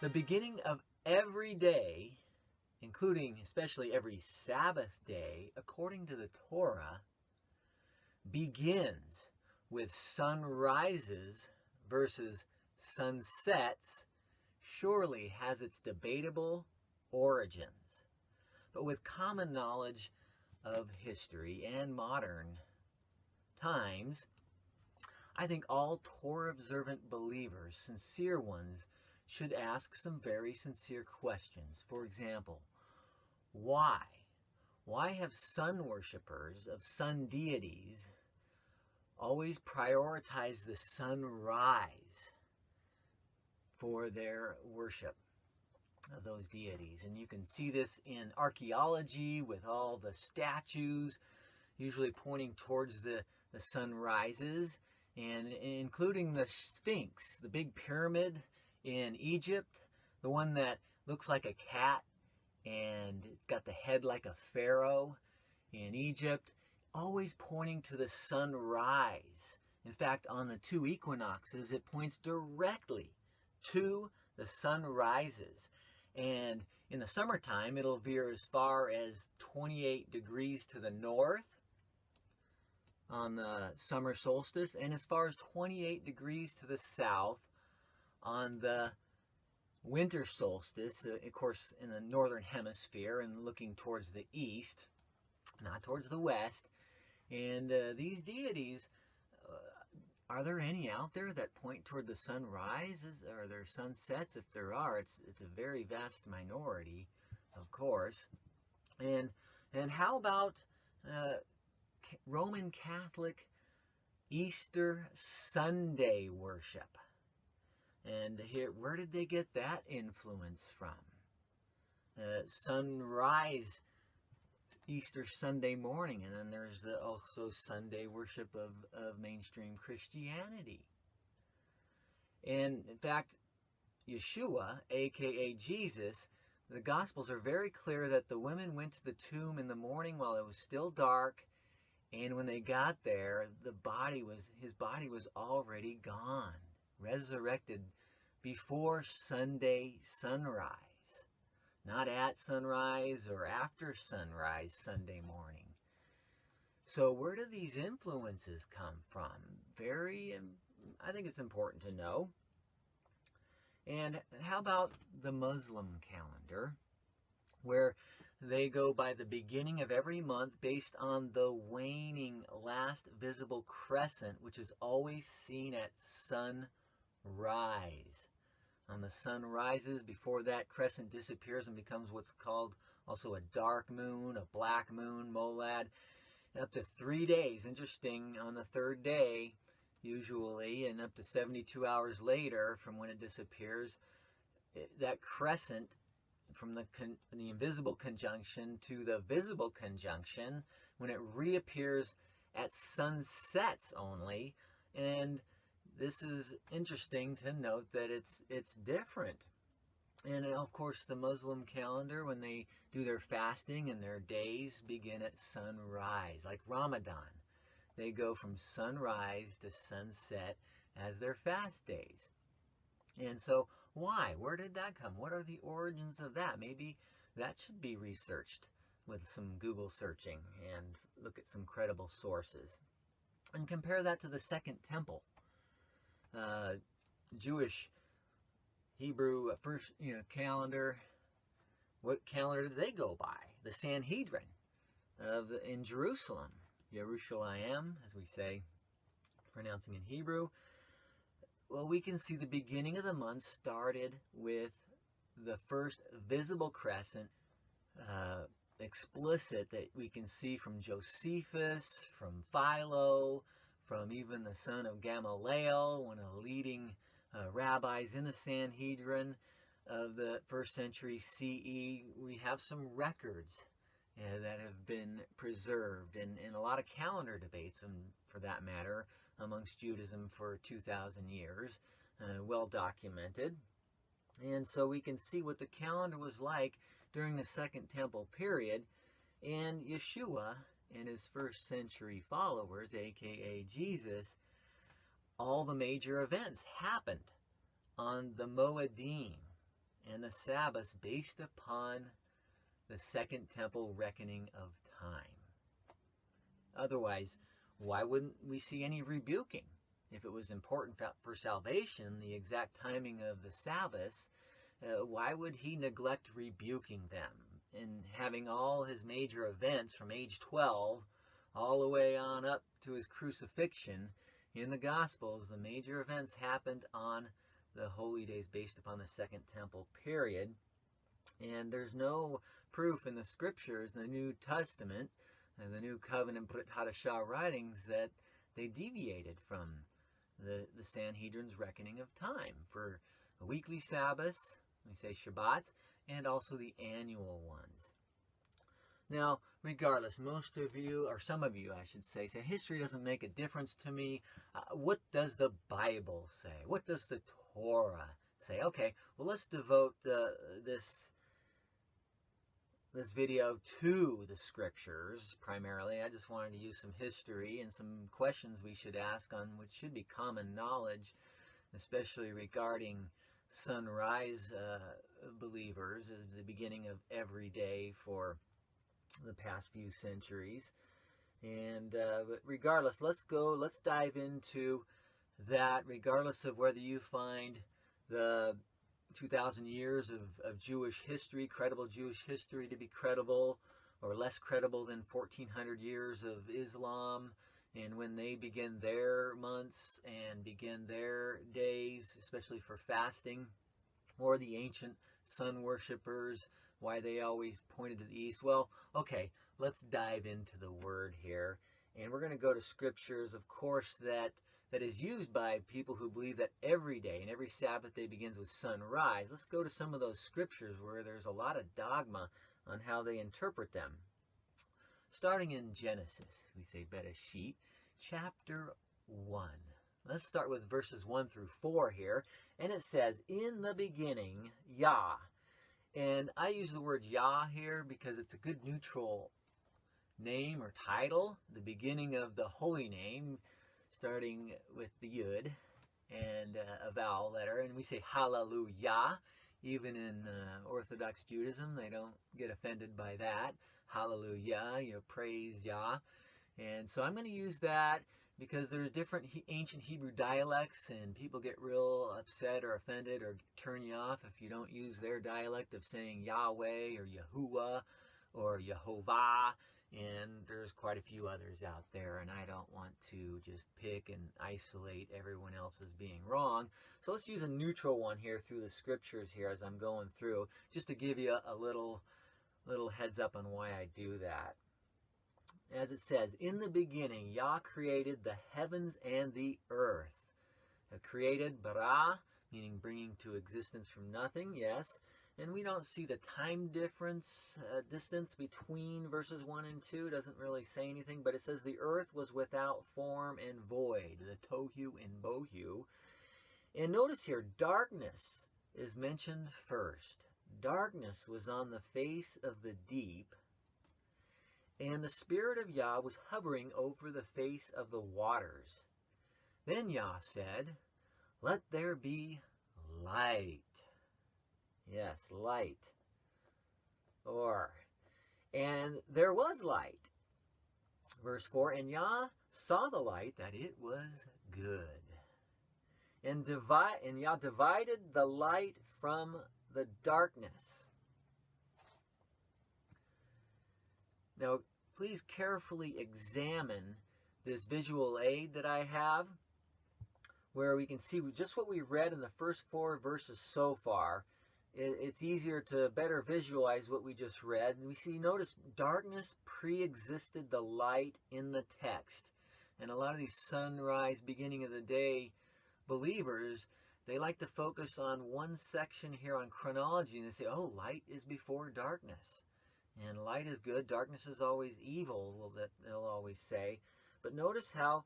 The beginning of every day, including especially every Sabbath day, according to the Torah, begins with sunrises versus sunsets, surely has its debatable origins. But with common knowledge of history and modern times, I think all Torah-observant believers, sincere ones, should ask some very sincere questions. For example, why? Why have sun worshippers of sun deities always prioritize the sunrise for their worship of those deities? And you can see this in archaeology with all the statues usually pointing towards the sunrises, and including the Sphinx, the big pyramid in Egypt, the one that looks like a cat and it's got the head like a pharaoh in Egypt, always pointing to the sunrise. In fact, on the two equinoxes, it points directly to the sunrises. And in the summertime, it'll veer as far as 28 degrees to the north on the summer solstice, and as far as 28 degrees to the south on the winter solstice, of course, in the northern hemisphere and looking towards the east, not towards the west. And these deities, are there any out there that point toward the sunrises? Are there sunsets? If there are, it's a very vast minority, of course. And how about Roman Catholic Easter Sunday worship? And here, where did they get that influence from? Sunrise Easter Sunday morning, and then there's also Sunday worship of mainstream Christianity. And in fact, Yeshua, aka Jesus, the Gospels are very clear that the women went to the tomb in the morning while it was still dark, and when they got there, his body was already gone, resurrected before Sunday sunrise, not at sunrise or after sunrise Sunday morning. So where do these influences come from? I think it's important to know. And how about the Muslim calendar, where they go by the beginning of every month based on the waning last visible crescent, which is always seen at sunrise. On the sun rises, before that crescent disappears and becomes what's called also a dark moon, a black moon, molad, up to 3 days. Interesting, on the third day, usually, and up to 72 hours later from when it disappears, that crescent from the invisible conjunction to the visible conjunction, when it reappears at sunsets only. And this is interesting to note that it's different. And of course, the Muslim calendar, when they do their fasting and their days begin at sunrise, like Ramadan. They go from sunrise to sunset as their fast days. And so why? Where did that come? What are the origins of that? Maybe that should be researched with some Google searching and look at some credible sources. And compare that to the Second Temple. Jewish, Hebrew, first calendar. What calendar did they go by? The Sanhedrin in Jerusalem. Yerushalayim, as we say, pronouncing in Hebrew. Well, we can see the beginning of the month started with the first visible crescent, explicit, that we can see from Josephus, from Philo, from even the son of Gamaliel, one of the leading rabbis in the Sanhedrin of the first century CE. We have some records that have been preserved, and a lot of calendar debates, and for that matter, amongst Judaism for 2,000 years, well documented. And so we can see what the calendar was like during the Second Temple period, and Yeshua and his first century followers, aka Jesus, all the major events happened on the Moedim. and the Sabbath based upon the Second Temple reckoning of time. Otherwise, why wouldn't we see any rebuking? If it was important for salvation, the exact timing of the Sabbath, why would he neglect rebuking them? And having all his major events from age 12 all the way on up to his crucifixion in the Gospels, the major events happened on the holy days based upon the Second Temple period. And there's no proof in the Scriptures, in the New Testament, and the New Covenant Brit Hadashah writings, that they deviated from the Sanhedrin's reckoning of time for a weekly Sabbath, we say Shabbats, and also the annual ones. Now, regardless, most of you, or some of you I should say history doesn't make a difference to me. What does the Bible say? What does the Torah say? Okay, well, let's devote this video to the Scriptures primarily. I just wanted to use some history and some questions we should ask on which should be common knowledge, especially regarding sunrise believers as the beginning of every day for the past few centuries. And but regardless, let's dive into that, regardless of whether you find the 2,000 years of Jewish history, credible Jewish history, to be credible or less credible than 1,400 years of Islam, and when they begin their months and begin their days, especially for fasting, or the ancient sun worshippers, why they always pointed to the east. Well, okay, let's dive into the Word here, and we're going to go to Scriptures, of course, that is used by people who believe that every day and every Sabbath day begins with sunrise. Let's go to some of those Scriptures where there's a lot of dogma on how they interpret them. Starting in Genesis, we say Bereshit, chapter 1. Let's start with verses 1 through 4 here, and it says, "In the beginning, Yah." And I use the word Yah here because it's a good neutral name or title, the beginning of the holy name, starting with the Yud and a vowel letter. And we say Hallelujah. Even in Orthodox Judaism, they don't get offended by that. Hallelujah, praise Yah. And so I'm going to use that because there's different ancient Hebrew dialects, and people get real upset or offended or turn you off if you don't use their dialect of saying Yahweh or Yahuwah or Yehovah. And there's quite a few others out there, and I don't want to just pick and isolate everyone else as being wrong. So let's use a neutral one here through the Scriptures here as I'm going through, just to give you a little heads up on why I do that. As it says, "In the beginning, Yah created the heavens and the earth." Created, bara, meaning bringing to existence from nothing, yes. And we don't see the time distance between verses 1 and 2. It doesn't really say anything, but it says the earth was without form and void, the tohu and bohu. And notice here, darkness is mentioned first. Darkness was on the face of the deep, and the Spirit of Yah was hovering over the face of the waters. Then Yah said, "Let there be light." Yes, light. And there was light. Verse 4, "And Yah saw the light, that it was good. And Yah divided the light from the darkness." Now, please carefully examine this visual aid that I have, where we can see just what we read in the first 4 verses so far. It's easier to better visualize what we just read. And we see, notice, darkness pre-existed the light in the text. And a lot of these sunrise, beginning of the day believers, they like to focus on one section here on chronology, and they say, oh, light is before darkness. And light is good, darkness is always evil, they'll always say. But notice how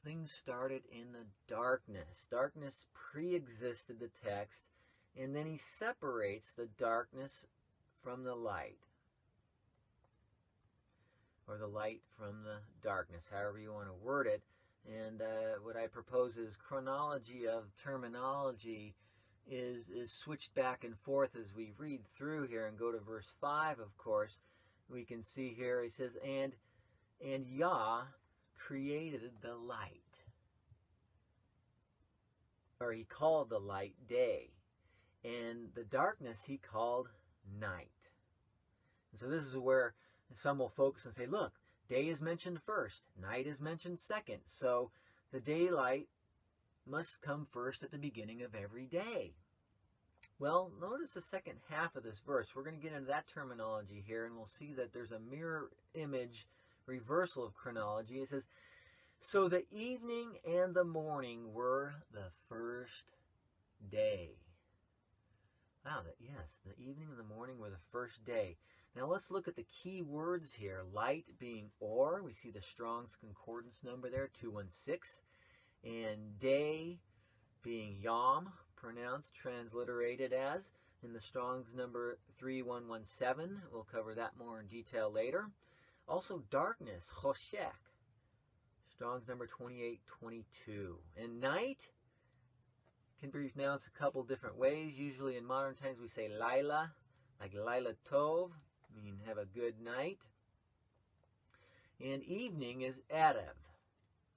things started in the darkness. Darkness pre-existed the text, and then he separates the darkness from the light. Or the light from the darkness, however you want to word it. And what I propose is chronology of terminology is switched back and forth as we read through here and go to verse 5, of course. We can see here, he says, and Yah created the light. Or he called the light day. And the darkness he called night. And so this is where some will focus and say, look, day is mentioned first, night is mentioned second. So the daylight must come first at the beginning of every day. Well, notice the second half of this verse. We're going to get into that terminology here, and we'll see that there's a mirror image reversal of chronology. It says, so the evening and the morning were the first day. Wow, yes, the evening and the morning were the first day. Now let's look at the key words here. Light being or, we see the Strong's Concordance number there, 216. And day being yom, pronounced, transliterated as, in the Strong's number 3117. We'll cover that more in detail later. Also darkness, choshech, Strong's number 2822. And night can be pronounced a couple different ways. Usually in modern times we say Laila, like Laila Tov, meaning have a good night. And evening is Erev.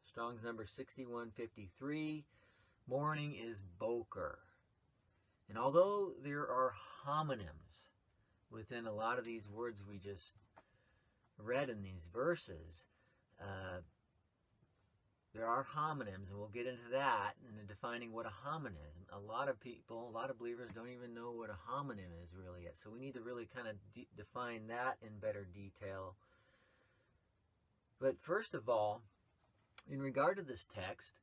Strong's number 6153. Morning is Boker. And although there are homonyms within a lot of these words we just read in these verses, there are homonyms, and we'll get into that in defining what a homonym is. A lot of people, a lot of believers don't even know what a homonym is really yet. So we need to really kind of define that in better detail. But first of all, in regard to this text,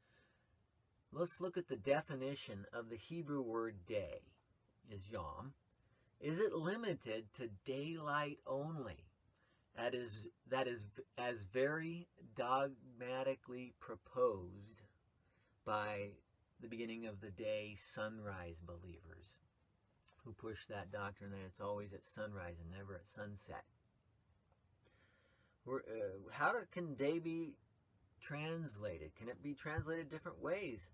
let's look at the definition of the Hebrew word day, is yom. Is it limited to daylight only? That is as very dogmatically proposed by the beginning of the day sunrise believers who push that doctrine that it's always at sunrise and never at sunset. How can day be translated? Can it be translated different ways?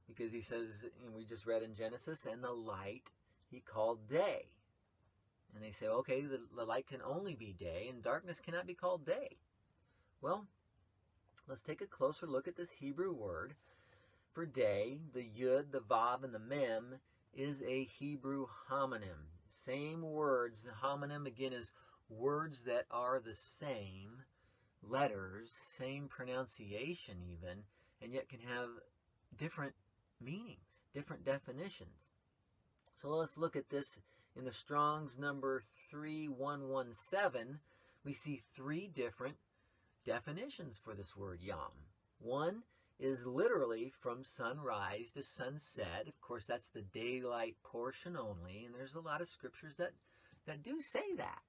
Because he says, and we just read in Genesis, and the light he called day. And they say, okay, the light can only be day, and darkness cannot be called day. Well, let's take a closer look at this Hebrew word for day. The yud, the vav, and the mem is a Hebrew homonym. Same words. The homonym, again, is words that are the same letters, same pronunciation even, and yet can have different meanings, different definitions. So let's look at this. In the Strong's number 3117, we see three different definitions for this word yom. One is literally from sunrise to sunset. Of course, that's the daylight portion only, and there's a lot of scriptures that do say that.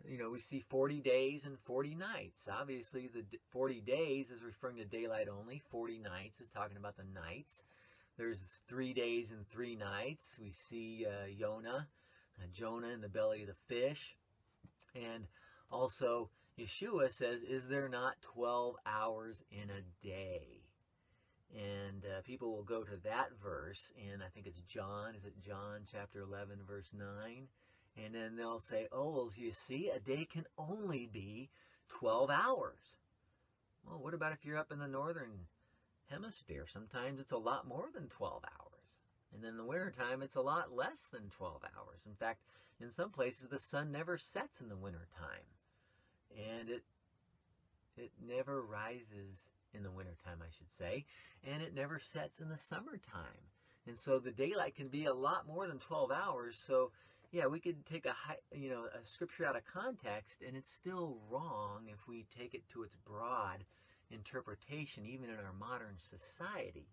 You know, we see 40 days and 40 nights. Obviously, the 40 days is referring to daylight only. 40 nights is talking about the nights. There's 3 days and 3 nights. We see Jonah in the belly of the fish. And also, Yeshua says, is there not 12 hours in a day? And people will go to that verse, and I think it's John. Is it John chapter 11, verse 9? And then they'll say, oh, well, you see, a day can only be 12 hours. Well, what about if you're up in the northern hemisphere? Sometimes it's a lot more than 12 hours. And in the wintertime, it's a lot less than 12 hours. In fact, in some places, the sun never sets in the wintertime. And it never rises in the wintertime, I should say. And it never sets in the summertime. And so the daylight can be a lot more than 12 hours. So, yeah, we could take a scripture out of context, and it's still wrong if we take it to its broad interpretation, even in our modern society.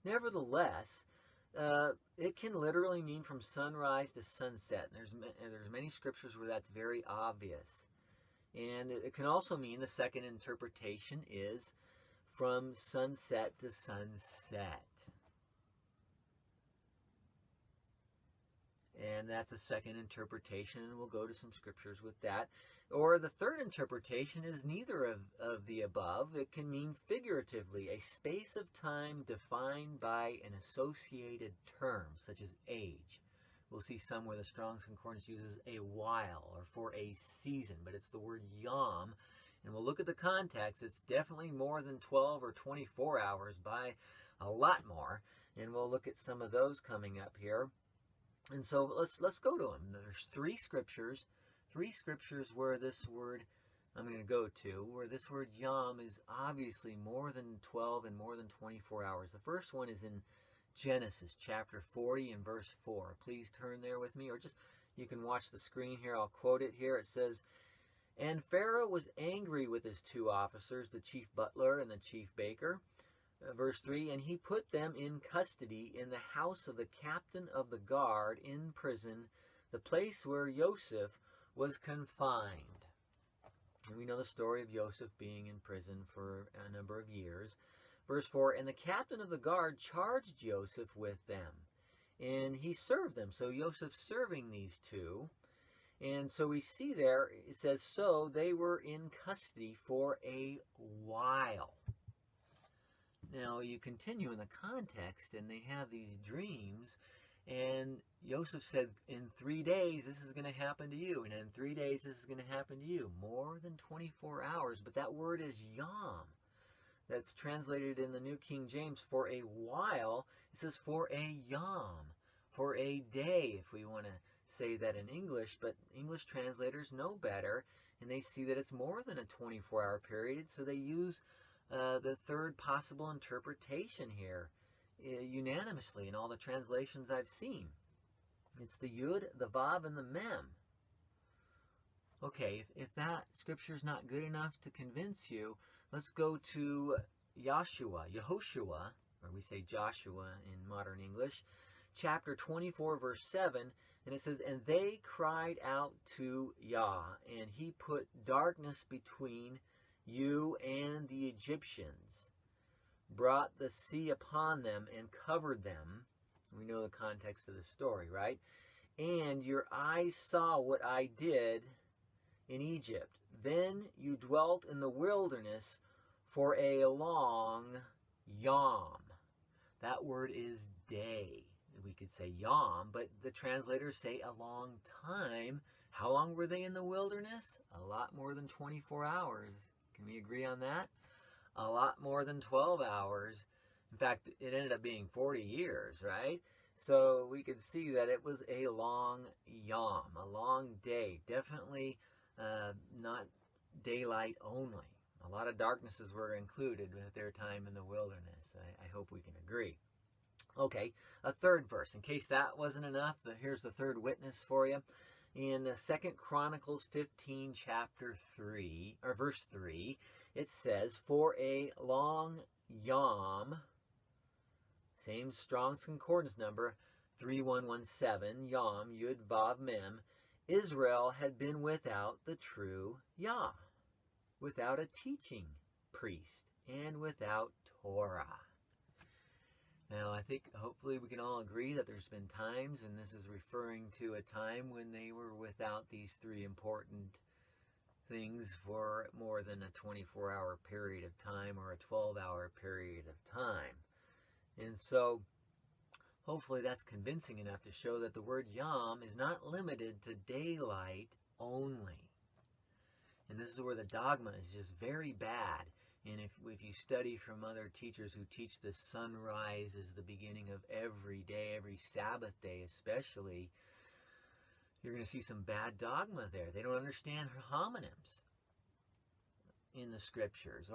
Nevertheless, it can literally mean from sunrise to sunset. And there's many scriptures where that's very obvious. And it can also mean, the second interpretation is from sunset to sunset. And that's a second interpretation, and we'll go to some scriptures with that. Or the third interpretation is neither of the above. It can mean figuratively, a space of time defined by an associated term, such as age. We'll see some where the Strong's Concordance uses a while or for a season, but it's the word yom. And we'll look at the context. It's definitely more than 12 or 24 hours by a lot more. And we'll look at some of those coming up here. And so let's go to them. There's three scriptures where this word, I'm going to go to, where this word yom is obviously more than 12 and more than 24 hours. The first one is in Genesis chapter 40 and verse 4. Please turn there with me, or just, you can watch the screen here. I'll quote it here. It says, "And Pharaoh was angry with his two officers, the chief butler and the chief baker." Verse 3, "And he put them in custody in the house of the captain of the guard in prison, the place where Joseph was confined." And we know the story of Joseph being in prison for a number of years. Verse 4, "And the captain of the guard charged Joseph with them, and he served them." So Joseph's serving these two. And so we see there, it says, so they were in custody for a while. Now you continue in the context, and they have these dreams, and Joseph said, in 3 days this is going to happen to you, and in 3 days this is going to happen to you. More than 24 hours, but that word is yom. That's translated in the New King James for a while. It says for a yom, for a day, if we want to say that in English, but English translators know better, and they see that it's more than a 24-hour period, so they use the third possible interpretation here unanimously in all the translations I've seen. It's the Yud, the Vav, and the Mem. Okay, if that scripture is not good enough to convince you, let's go to Yehoshua, or we say Joshua in modern English, chapter 24, verse 7, and it says, "And they cried out to Yah, and he put darkness between you and the Egyptians, brought the sea upon them and covered them." We know the context of the story, right? "And your eyes saw what I did in Egypt. Then you dwelt in the wilderness for a long yom." That word is day. We could say yom, but the translators say a long time. How long were they in the wilderness? A lot more than 24 hours. Can we agree on that? A lot more than 12 hours. In fact, it ended up being 40 years, right? So we could see that it was a long yom, a long day. Definitely not daylight only. A lot of darknesses were included with their time in the wilderness. I hope we can agree. Okay, a third verse. In case that wasn't enough, here's the third witness for you. In 2 Chronicles 15, chapter 3, or verse 3, it says, "For a long yom," same Strong's Concordance number, 3117, yom, yud, vav, mem, "Israel had been without the true Yah, without a teaching priest, and without Torah." Now, I think hopefully we can all agree that there's been times, and this is referring to a time when they were without these three important things for more than a 24-hour period of time or a 12-hour period of time. And so hopefully that's convincing enough to show that the word yom is not limited to daylight only. And this is where the dogma is just very bad. And if you study from other teachers who teach the sunrise is the beginning of every day, every Sabbath day especially, you're going to see some bad dogma there. They don't understand homonyms in the scriptures.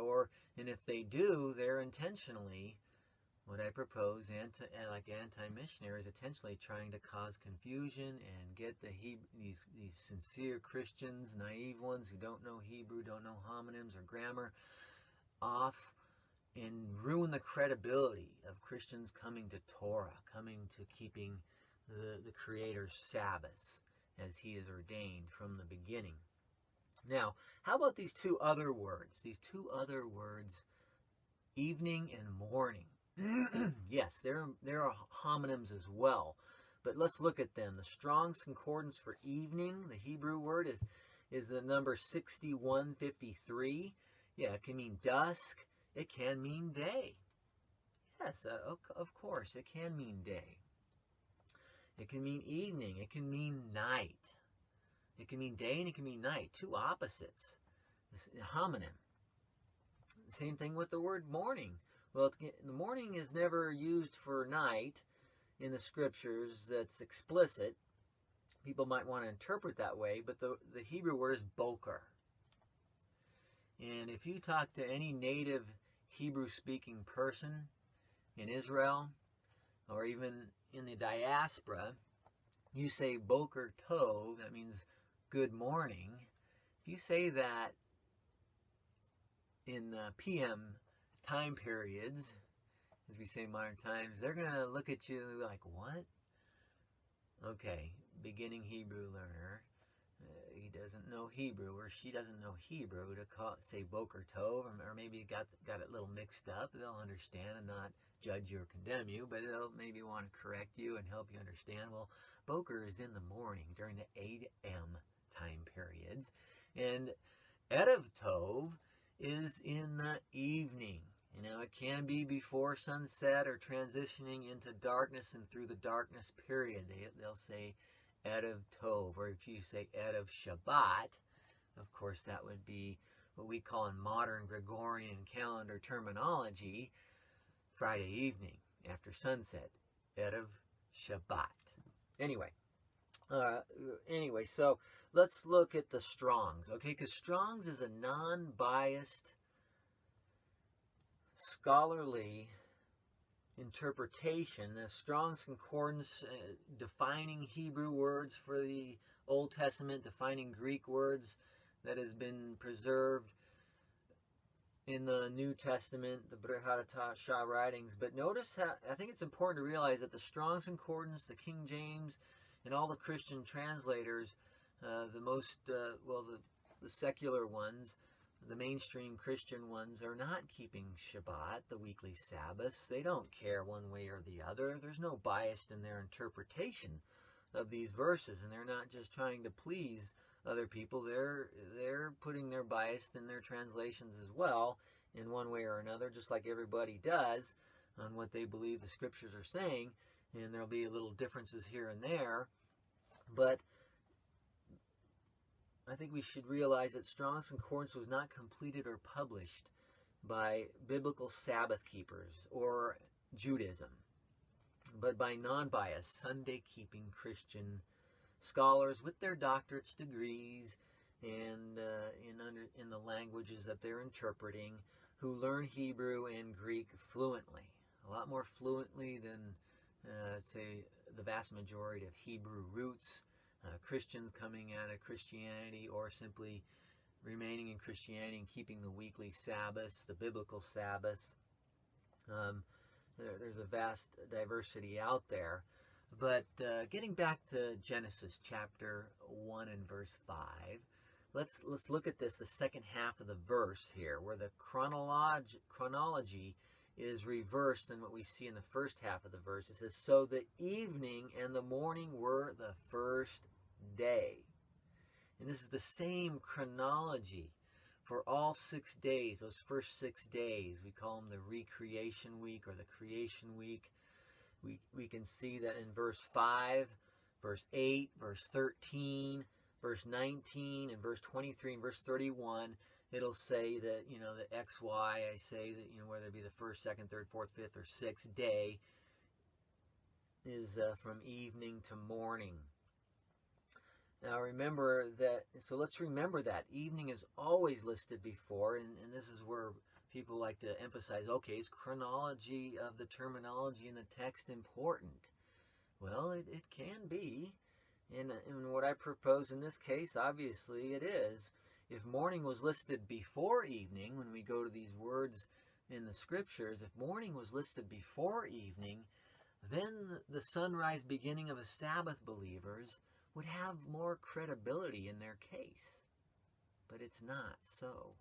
And if they do, they're intentionally, what I propose, like anti-missionaries, intentionally trying to cause confusion and get these sincere Christians, naive ones who don't know Hebrew, don't know homonyms or grammar, off and ruin the credibility of Christians coming to Torah, coming to keeping the Creator's Sabbaths as He has ordained from the beginning. Now, how about these two other words? These two other words, evening and morning. Yes, there are homonyms as well, but let's look at them. The Strong's Concordance for evening, the Hebrew word Is the number 6153? Yeah, it can mean dusk. It can mean day. Yes, of course, it can mean day. It can mean evening. It can mean night. It can mean day and it can mean night. Two opposites. Homonym. Same thing with the word morning. Well, the morning is never used for night in the scriptures that's explicit. People might want to interpret that way, but the Hebrew word is boker. And if you talk to any native Hebrew-speaking person in Israel, or even in the diaspora, you say boker tov, that means good morning. If you say that in the PM time periods, as we say in modern times, they're going to look at you like, what? Okay, beginning Hebrew learner, he doesn't know Hebrew, or she doesn't know Hebrew to say boker tov, or maybe got it a little mixed up. They'll understand and not judge you or condemn you, but they'll maybe want to correct you and help you understand. Well, boker is in the morning during the 8 a.m. time periods, and erev tov is in the evening. You know, it can be before sunset or transitioning into darkness and through the darkness period. They'll say erev tov, or if you say erev Shabbat, of course that would be what we call in modern Gregorian calendar terminology, Friday evening after sunset, erev Shabbat. Anyway, so let's look at the Strong's, okay? Because Strong's is a non-biased, scholarly interpretation. The Strong's Concordance defining Hebrew words for the Old Testament, defining Greek words that has been preserved in the New Testament, the Brit Hadashah writings. But notice how, I think it's important to realize that the Strong's Concordance, the King James, and all the Christian translators, the secular ones, the mainstream Christian ones, are not keeping Shabbat, the weekly Sabbaths. They don't care one way or the other. There's no bias in their interpretation of these verses, and they're not just trying to please other people. They're putting their bias in their translations as well, in one way or another, just like everybody does, on what they believe the scriptures are saying, and there'll be little differences here and there. But I think we should realize that Strong's Concordance was not completed or published by biblical Sabbath keepers or Judaism, but by non-biased, Sunday-keeping Christian scholars with their doctorate's degrees and in the languages that they're interpreting, who learn Hebrew and Greek fluently, a lot more fluently than, say, the vast majority of Hebrew roots, Christians coming out of Christianity, or simply remaining in Christianity and keeping the weekly Sabbaths, the biblical Sabbaths. There's a vast diversity out there. But getting back to Genesis chapter 1 and verse 5, let's look at this, the second half of the verse here, where the chronology is reversed than what we see in the first half of the verse. It says, so the evening and the morning were the first day. And this is the same chronology for all 6 days, those first 6 days. We call them the recreation week or the creation week. We can see that in verse 5, verse 8, verse 13, verse 19, and verse 23, and verse 31, it'll say that, the XY, I say that, whether it be the first, second, third, fourth, fifth, or sixth day, is from evening to morning. Now remember that, so let's remember that. Evening is always listed before, and this is where people like to emphasize, okay, is chronology of the terminology in the text important? Well, it can be. And what I propose in this case, obviously, it is. If morning was listed before evening, when we go to these words in the scriptures, if morning was listed before evening, then the sunrise beginning of a Sabbath believers would have more credibility in their case. But it's not so.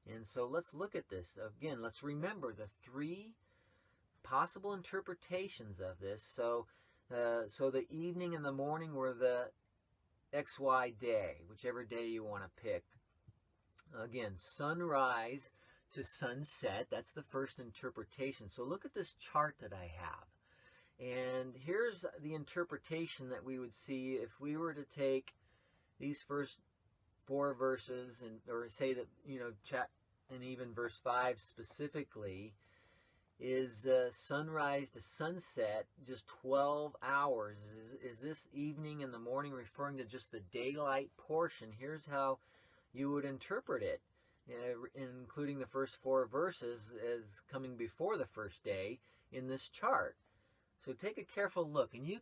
And so let's look at this. Again, let's remember the three possible interpretations of this. So the evening and the morning were the XY day, whichever day you want to pick. Again, sunrise to sunset, that's the first interpretation. So look at this chart that I have. And here's the interpretation that we would see if we were to take these first 4 verses, or say that, and even verse 5 specifically, is sunrise to sunset, just 12 hours. Is this evening and the morning referring to just the daylight portion? Here's how you would interpret it, including the first 4 verses as coming before the first day in this chart. So take a careful look, and you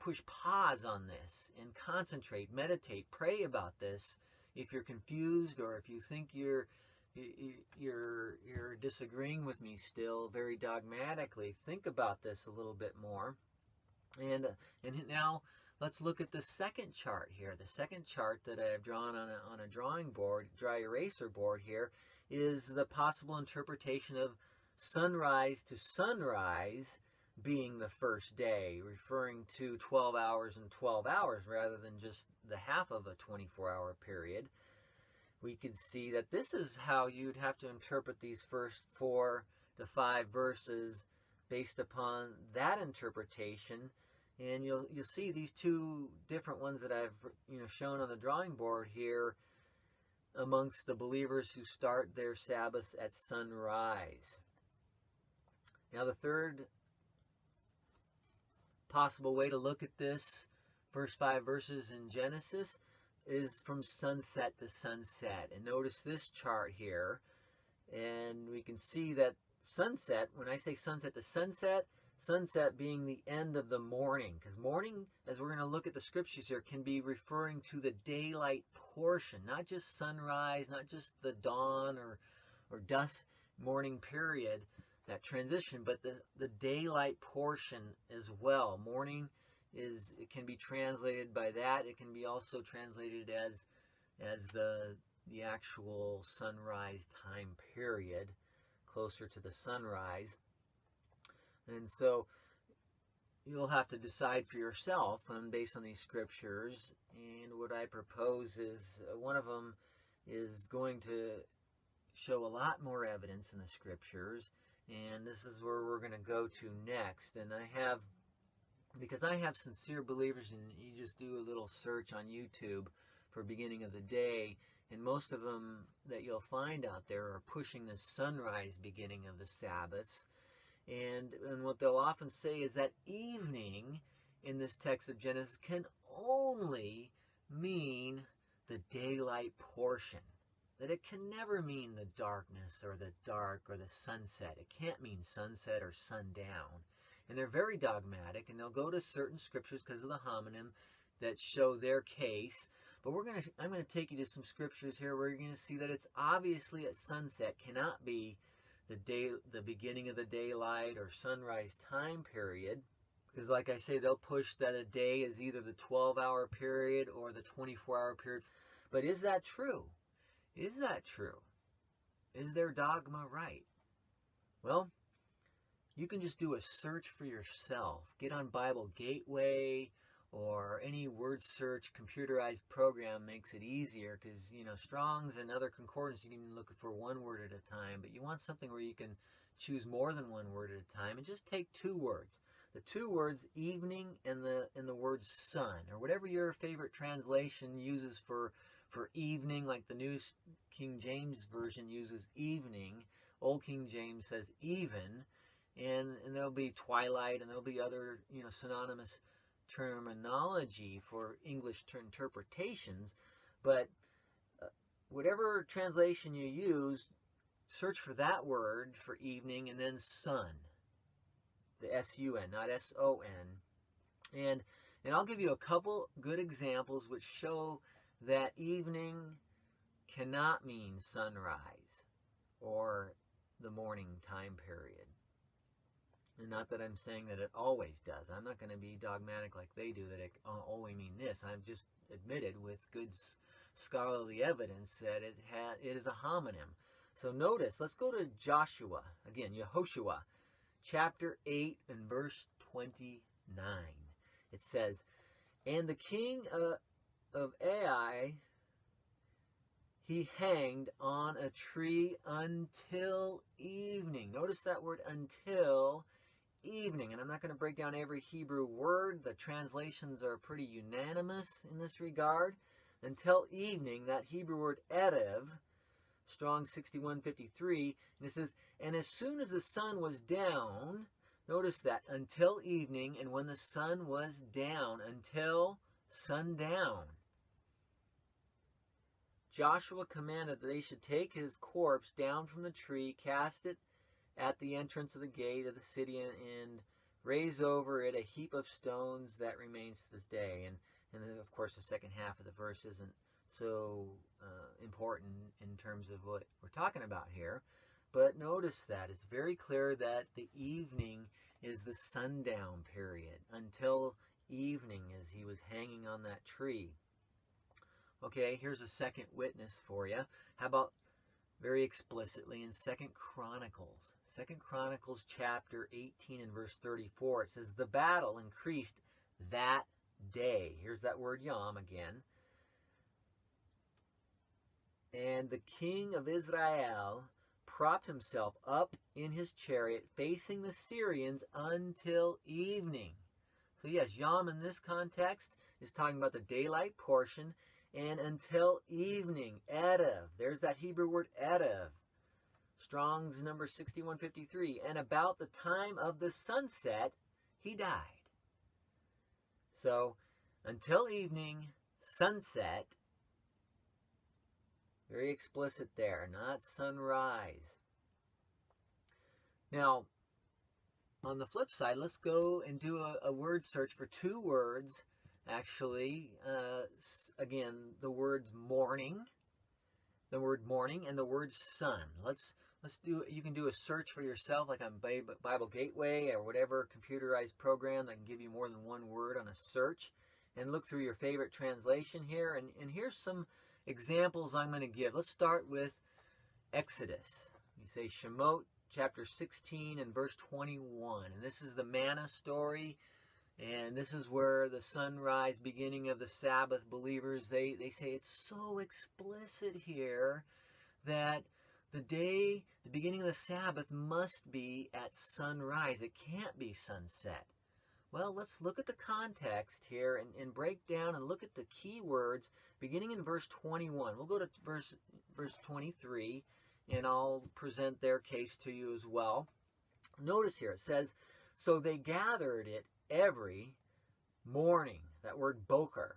push pause on this and concentrate, meditate, pray about this. If you're confused, or if you think you're disagreeing with me still very dogmatically, think about this a little bit more. And now let's look at the second chart here. The second chart that I've drawn on a drawing board, dry eraser board here, is the possible interpretation of sunrise to sunrise being the first day, referring to 12 hours and 12 hours rather than just the half of a 24-hour period. We could see that this is how you'd have to interpret these first 4 to 5 verses based upon that interpretation. And you'll see these 2 different ones that I've shown on the drawing board here amongst the believers who start their Sabbaths at sunrise. Now the third possible way to look at this first 5 verses in Genesis is from sunset to sunset. And notice this chart here, and we can see that sunset, when I say sunset to sunset, sunset being the end of the morning, because morning, as we're going to look at the scriptures here, can be referring to the daylight portion, not just sunrise, not just the dawn or dusk morning period, that transition, but the daylight portion as well. Morning it can be translated by that. It can be also translated as the actual sunrise time period, closer to the sunrise. And so you'll have to decide for yourself based on these scriptures. And what I propose is one of them is going to show a lot more evidence in the scriptures, and this is where we're going to go to next. And because I have sincere believers, and you just do a little search on YouTube for beginning of the day, and most of them that you'll find out there are pushing the sunrise beginning of the Sabbaths. And what they'll often say is that evening in this text of Genesis can only mean the daylight portion. That it can never mean the darkness or the dark or the sunset. It can't mean sunset or sundown. And they're very dogmatic, and they'll go to certain scriptures because of the homonym that show their case. But I'm going to take you to some scriptures here where you're going to see that it's obviously at sunset cannot be the beginning of the daylight or sunrise time period, because like I say, they'll push that a day is either the 12-hour period or the 24-hour period. But is that true? Is that true? Is their dogma right? Well, you can just do a search for yourself. Get on Bible Gateway or any word search computerized program makes it easier, because Strong's and other concordance, you can even look for one word at a time, but you want something where you can choose more than one word at a time, and just take 2 words. The 2 words, evening and the word sun, or whatever your favorite translation uses for evening, like the New King James Version uses evening. Old King James says even, and there'll be twilight, and there'll be other synonymous terminology for English interpretations. But whatever translation you use, search for that word for evening, and then sun, the S-U-N, not S-O-N. And I'll give you a couple good examples which show that evening cannot mean sunrise or the morning time period. And not that I'm saying that it always does. I'm not going to be dogmatic like they do, that it only mean this. I've just admitted with good scholarly evidence that it is a homonym. So notice, let's go to Joshua, again, Yehoshua, chapter 8 and verse 29. It says, "And the king of Ai he hanged on a tree until evening. Notice that word until evening. And I'm not going to break down every Hebrew word. The translations are pretty unanimous in this regard. Until evening, that Hebrew word erev, Strong 6153, and it says, and as soon as the sun was down, notice that, until evening, and when the sun was down, until sundown. Joshua commanded that they should take his corpse down from the tree, cast it at the entrance of the gate of the city, and raise over it a heap of stones that remains to this day. And of course, the second half of the verse isn't so important in terms of what we're talking about here. But notice that it's very clear that the evening is the sundown period, until evening as he was hanging on that tree. Okay, here's a second witness for you. How about very explicitly in 2 Chronicles? 2 Chronicles chapter 18 and verse 34. It says, the battle increased that day. Here's that word yom again. And the king of Israel propped himself up in his chariot, facing the Syrians until evening. So yes, yom in this context is talking about the daylight portion, and until evening, erev. There's that Hebrew word erev. Strong's number 6153. And about the time of the sunset, he died. So, until evening, sunset. Very explicit there, not sunrise. Now, on the flip side, let's go and do a word search for two words. Actually, again, the words morning, and the word sun. Let's do. You can do a search for yourself, like on Bible Gateway or whatever computerized program that can give you more than one word on a search, and look through your favorite translation here. And here's some examples I'm going to give. Let's start with Exodus. You say Shemot chapter 16 and verse 21, and this is the manna story. And this is where the sunrise, beginning of the Sabbath, believers, they say it's so explicit here that the beginning of the Sabbath must be at sunrise. It can't be sunset. Well, let's look at the context here and break down and look at the key words beginning in verse 21. We'll go to verse 23, and I'll present their case to you as well. Notice here, it says, so they gathered it every morning, that word boker,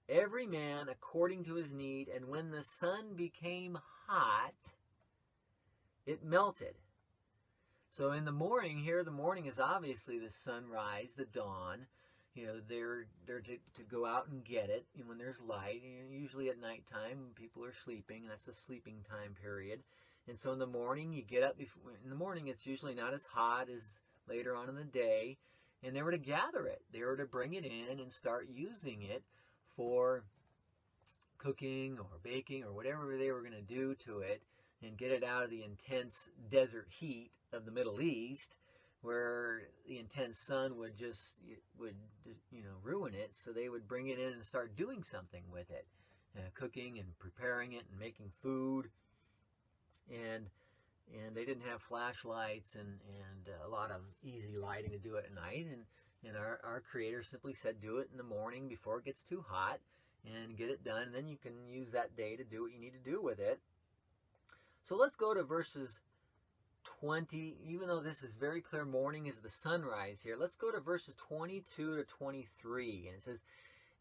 every man according to his need, and when the sun became hot, it melted. So in the morning here, the morning is obviously the sunrise, the dawn. You know, they're to go out and get it when there's light. Usually at nighttime, people are sleeping, and that's the sleeping time period. And so in the morning, you get up. In the morning, it's usually not as hot as later on in the day. And they were to gather it. They were to bring it in and start using it for cooking or baking or whatever they were going to do to it, and get it out of the intense desert heat of the Middle East, where the intense sun would ruin it. So they would bring it in and start doing something with it, cooking and preparing it and making food. And they didn't have flashlights and a lot of easy lighting to do it at night. And our Creator simply said, do it in the morning before it gets too hot, and get it done. And then you can use that day to do what you need to do with it. So let's go to verses 20. Even though this is very clear, morning is the sunrise here. Let's go to verses 22 to 23. And it says,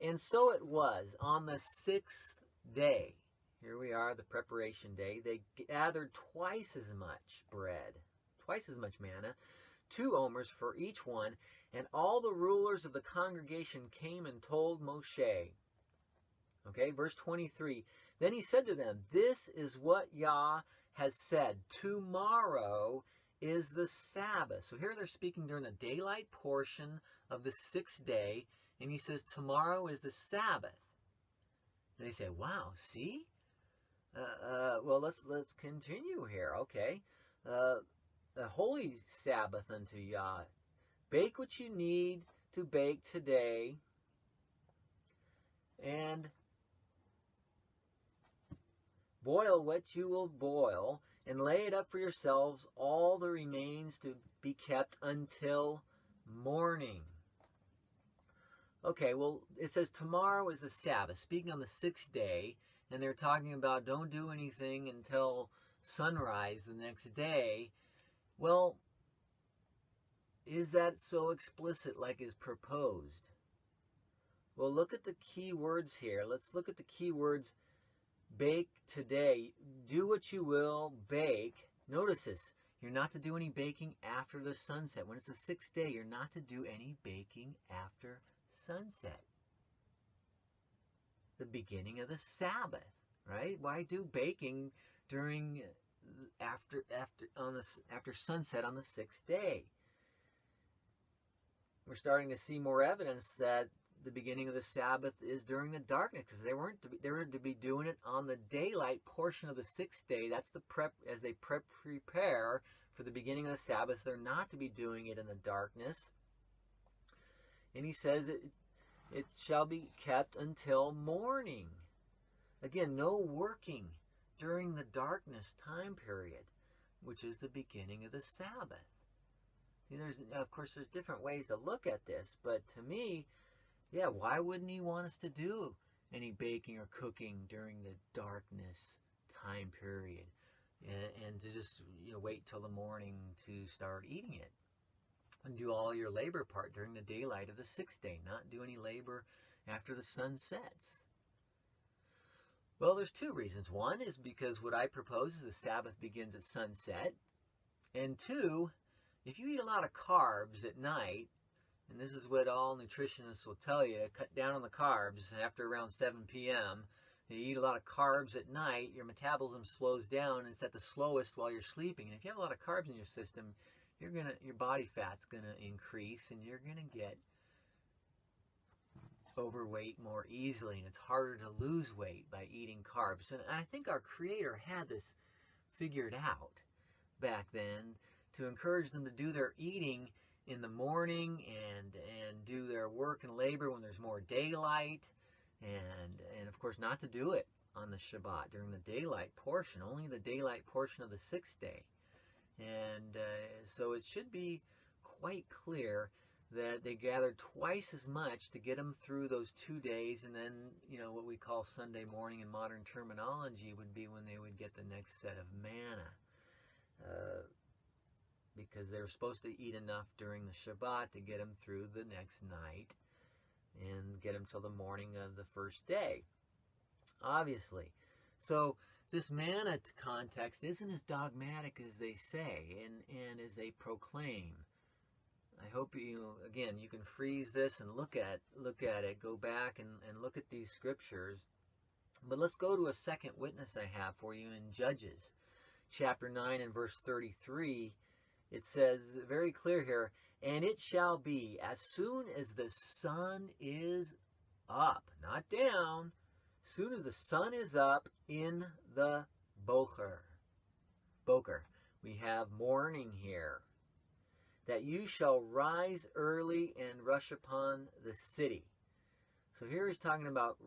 and so it was on the 6th day. Here we are, the preparation day. They gathered twice as much bread, twice as much manna, 2 omers for each one. And all the rulers of the congregation came and told Moshe. Okay, verse 23. Then he said to them, this is what Yah has said. Tomorrow is the Sabbath. So here they're speaking during the daylight portion of the 6th day. And he says, tomorrow is the Sabbath. And they say, wow, see? Well, let's continue here. Okay. A holy Sabbath unto Yah. Bake what you need to bake today, and Boil what you will boil, and lay it up for yourselves. All the remains to be kept until morning. Okay, well, it says tomorrow is the Sabbath, speaking on the 6th day, and they're talking about don't do anything until sunrise the next day. Well, is that so explicit like is proposed? Well, look at the key words here. Let's look at the key words. Bake today. Do what you will, bake. Notice this. You're not to do any baking after the sunset. When it's the 6th day, you're not to do any baking after sunset. The beginning of the Sabbath, right? Why do baking during after sunset on the 6th day? We're starting to see more evidence that the beginning of the Sabbath is during the darkness, because they were to be doing it on the daylight portion of the 6th day. That's the prep as they prepare for the beginning of the Sabbath. They're not to be doing it in the darkness. And he says it shall be kept until morning. Again, no working during the darkness time period, which is the beginning of the Sabbath. See, of course, there's different ways to look at this, but to me, yeah, why wouldn't he want us to do any baking or cooking during the darkness time period, and to just wait till the morning to start eating it, and do all your labor part during the daylight of the 6th day, not do any labor after the sun sets? Well, there's two reasons. One is because what I propose is the Sabbath begins at sunset, and two, if you eat a lot of carbs at night, and this is what all nutritionists will tell you, cut down on the carbs after around 7 p.m. You eat a lot of carbs at night, your metabolism slows down, and it's at the slowest while you're sleeping. And if you have a lot of carbs in your system, your body fat's going to increase, and you're going to get overweight more easily, and it's harder to lose weight by eating carbs. And I think our Creator had this figured out back then to encourage them to do their eating in the morning and do their work and labor when there's more daylight, and of course not to do it on the Shabbat during the daylight portion, only the daylight portion of the 6th day. And so it should be quite clear that they gathered twice as much to get them through those 2 days, and then what we call Sunday morning in modern terminology would be when they would get the next set of manna. Because they were supposed to eat enough during the Shabbat to get them through the next night and get them till the morning of the first day, obviously. So this manna context isn't as dogmatic as they say and as they proclaim. I hope you can freeze this and look at it, go back and look at these scriptures. But let's go to a second witness I have for you in Judges, chapter 9 and verse 33. It says very clear here, and it shall be as soon as the sun is up, not down, soon as the sun is up in the boker. We have morning here. That you shall rise early and rush upon the city. So here he's talking about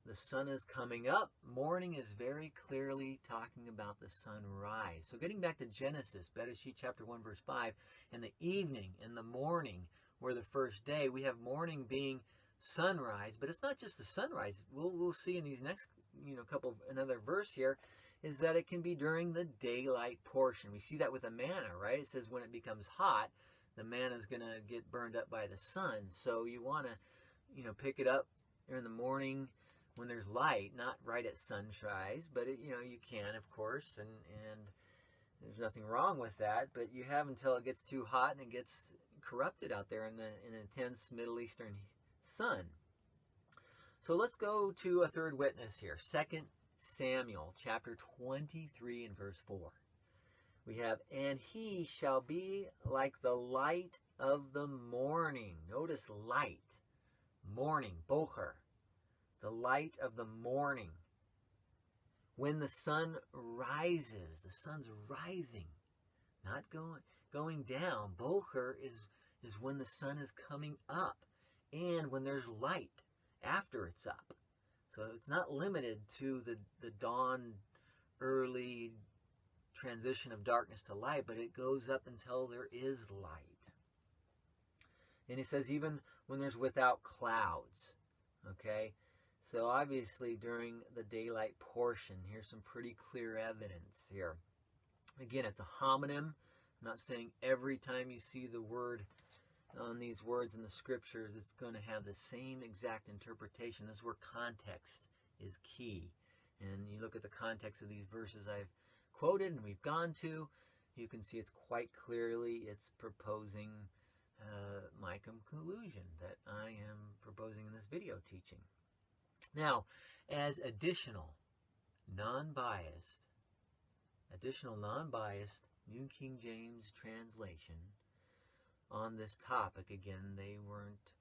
the sun is coming up. Morning is very clearly talking about the sunrise. So getting back to Genesis, Bereshit chapter 1 verse 5, and the evening and the morning were the first day. We have morning being sunrise, but it's not just the sunrise. We'll see in these next another verse here, is that it can be during the daylight portion. We see that with the manna, right? It says when it becomes hot, the manna is going to get burned up by the sun. So you want to pick it up in the morning when there's light, not right at sunrise, but you can, of course, and there's nothing wrong with that, but you have until it gets too hot and it gets corrupted out there in an intense Middle Eastern sun. So let's go to a third witness here, 2 Samuel chapter 23 and verse 4. We have, and he shall be like the light of the morning. Notice light, morning, bocher. The light of the morning. When the sun rises, the sun's rising, not going down. Bocher is when the sun is coming up, and when there's light after it's up. So it's not limited to the dawn early transition of darkness to light, but it goes up until there is light. And he says even when there's without clouds, okay? So obviously during the daylight portion, here's some pretty clear evidence here. Again, it's a homonym. I'm not saying every time you see the word on these words in the scriptures, it's going to have the same exact interpretation. This is where context is key. And you look at the context of these verses I've quoted and we've gone to, you can see it's quite clearly it's proposing my conclusion that I am proposing in this video teaching. Now, as additional non-biased New King James translation on this topic, again, they weren't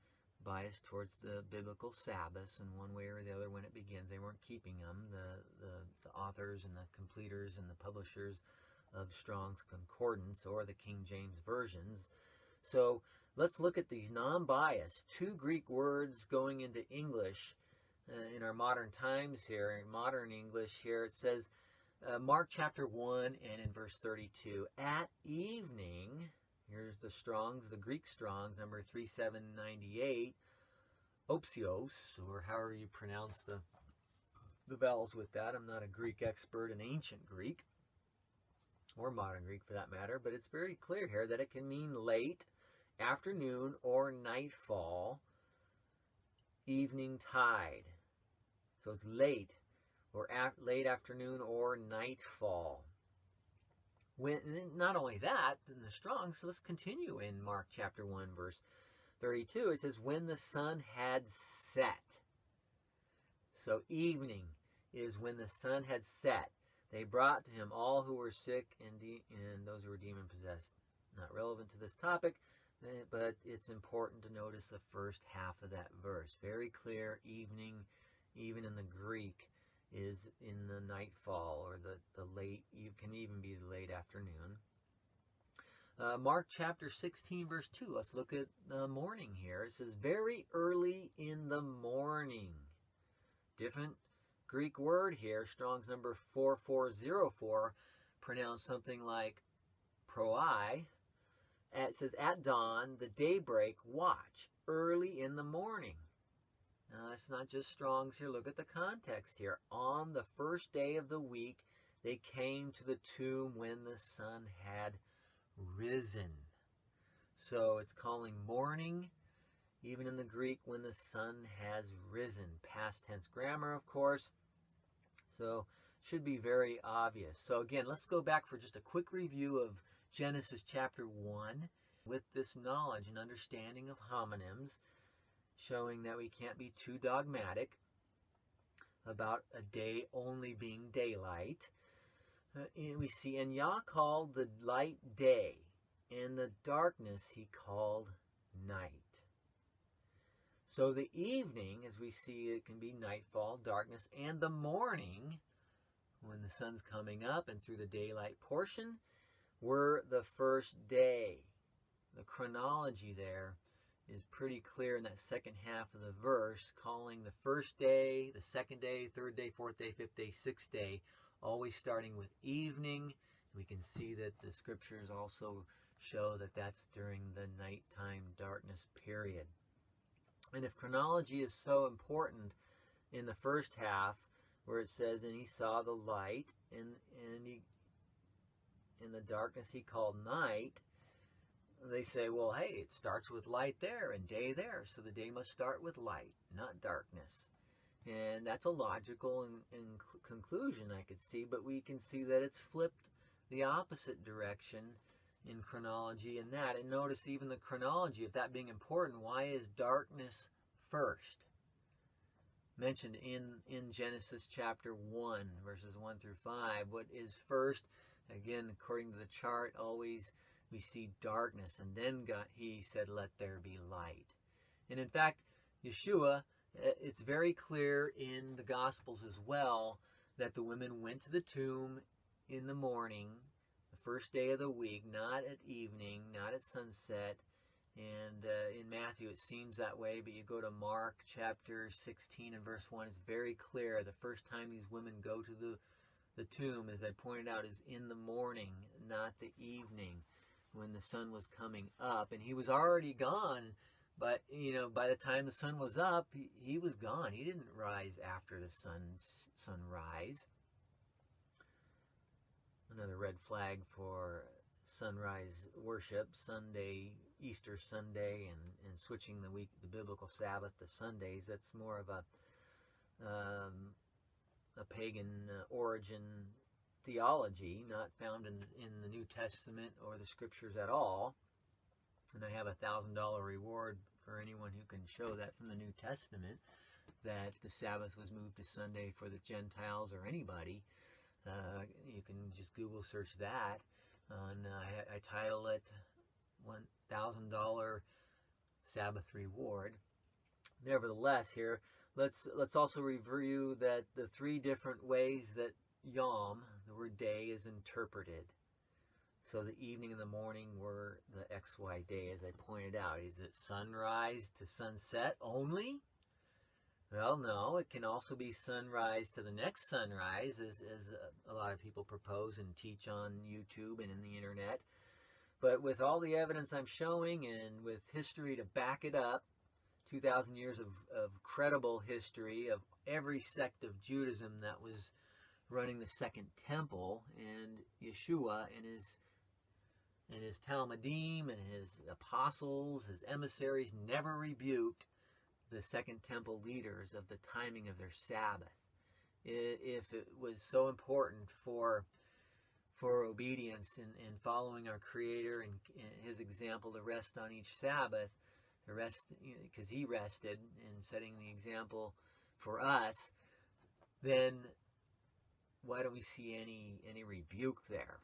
biased towards the biblical Sabbaths in one way or the other when it begins. They weren't keeping them, the authors and the completers and the publishers of Strong's Concordance or the King James versions. So let's look at these non-biased, two Greek words going into English in our modern times here, in modern English here. It says, Mark chapter 1 and in verse 32, at evening, here's the Strong's, the Greek Strong's, number 3798, opsios, or however you pronounce the vowels with that. I'm not a Greek expert in ancient Greek, or modern Greek for that matter, but it's very clear here that it can mean late, afternoon, or nightfall, evening tide. So it's late, or late afternoon, or nightfall. Not only that, in the Strong's, so let's continue in Mark chapter 1, verse 32. It says, when the sun had set. So evening is when the sun had set. They brought to him all who were sick and those who were demon-possessed. Not relevant to this topic, but it's important to notice the first half of that verse. Very clear, evening, even in the Greek, is in the nightfall or the late, you can even be the late afternoon. Mark chapter 16, verse 2. Let's look at the morning here. It says, very early in the morning. Different Greek word here. Strong's number 4404 pronounced something like proi. It says, at dawn, the daybreak watch, early in the morning. Now, that's not just Strong's here. Look at the context here. On the first day of the week, they came to the tomb when the sun had risen. So it's calling morning, even in the Greek, when the sun has risen. Past tense grammar, of course. So should be very obvious. So again, let's go back for just a quick review of Genesis chapter 1 with this knowledge and understanding of homonyms, showing that we can't be too dogmatic about a day only being daylight. We see, and Yah called the light day, and the darkness he called night. So the evening, as we see, it can be nightfall, darkness, and the morning, when the sun's coming up and through the daylight portion, were the first day. The chronology there is pretty clear in that second half of the verse, calling the first day, the second day, third day, fourth day, fifth day, sixth day, always starting with evening. We can see that the scriptures also show that that's during the nighttime darkness period. And if chronology is so important in the first half, where it says, and he saw the light, and in the darkness he called night, they say, well, hey, it starts with light there and day there, so the day must start with light, not darkness. And that's a logical conclusion I could see, but we can see that it's flipped the opposite direction in chronology in that. And notice even the chronology of that being important, why is darkness first? Mentioned in Genesis chapter 1, verses 1 through 5. What is first? Again, according to the chart, always we see darkness, and then he said, let there be light. And in fact, Yeshua, it's very clear in the Gospels as well that the women went to the tomb in the morning, the first day of the week, not at evening, not at sunset. And in Matthew it seems that way, but you go to Mark chapter 16 and verse 1, it's very clear. The first time these women go to the tomb, as I pointed out, is in the morning, not the evening, when the sun was coming up. And he was already gone, but, by the time the sun was up, he was gone. He didn't rise after the sunrise. Another red flag for sunrise worship, Sunday, Easter Sunday, and switching the biblical Sabbath to Sundays. That's more of a pagan origin theology, not found in the New Testament or the Scriptures at all. And I have a $1,000 reward for anyone who can show that from the New Testament, that the Sabbath was moved to Sunday for the Gentiles or anybody. You can just Google search that. And I title it $1,000 Sabbath reward. Nevertheless, here, let's also review that the three different ways that Yom, the word day, is interpreted. So the evening and the morning were the XY day, as I pointed out. Is it sunrise to sunset only? Well, no, it can also be sunrise to the next sunrise, as a lot of people propose and teach on YouTube and in the internet. But with all the evidence I'm showing, and with history to back it up, 2,000 years of credible history of every sect of Judaism that was running the Second Temple, and Yeshua and his Talmudim and his apostles, his emissaries, never rebuked the Second Temple leaders of the timing of their Sabbath. If it was so important for obedience and following our Creator and his example to rest on each Sabbath, to rest because he rested and setting the example for us, then why don't we see any rebuke there?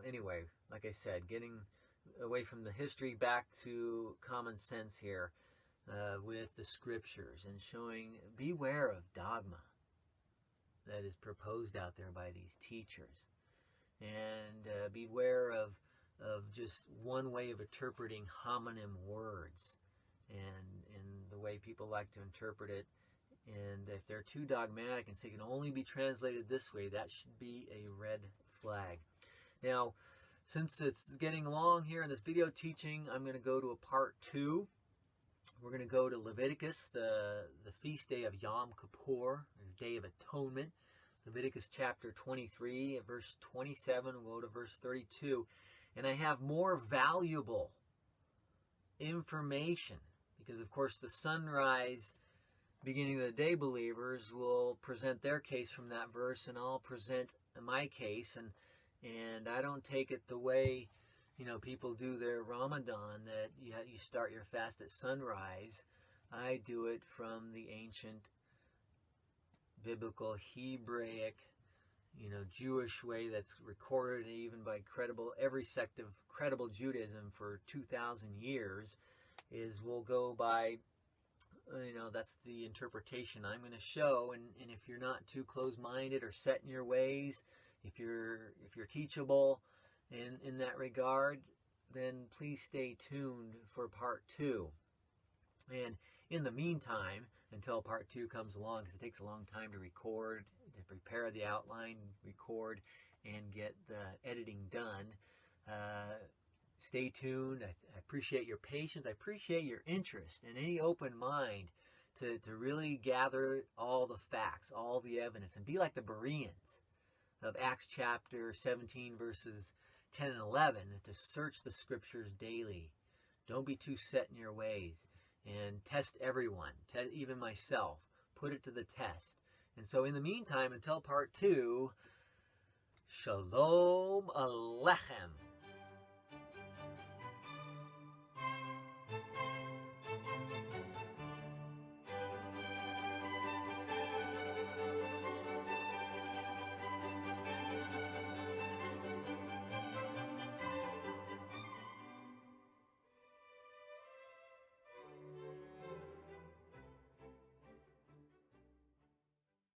Anyway, like I said, getting away from the history back to common sense here with the Scriptures, and showing, beware of dogma that is proposed out there by these teachers, and beware of just one way of interpreting homonym words and the way people like to interpret it. And if they're too dogmatic and say it can only be translated this way, that should be a red flag. Now, since it's getting long here in this video teaching, I'm going to go to a part 2. We're going to go to Leviticus, the feast day of Yom Kippur, or Day of Atonement. Leviticus chapter 23, verse 27, we'll go to verse 32. And I have more valuable information, because of course the sunrise, beginning of the day believers will present their case from that verse, and I'll present my case, and I don't take it the way people do their Ramadan, that you start your fast at sunrise. I do it from the ancient biblical Hebraic Jewish way that's recorded even by every sect of credible Judaism for 2,000 years. We'll go by that's the interpretation I'm going to show, and if you're not too close-minded or set in your ways, if you're teachable in that regard, then please stay tuned for part 2. And in the meantime, until part 2 comes along, because it takes a long time to record, to prepare the outline, record, and get the editing done, stay tuned. I appreciate your patience. I appreciate your interest and any open mind to really gather all the facts, all the evidence, and be like the Bereans of Acts chapter 17, verses 10 and 11, to search the Scriptures daily. Don't be too set in your ways, and test everyone, even myself. Put it to the test. And so in the meantime, until part 2, Shalom Alechem.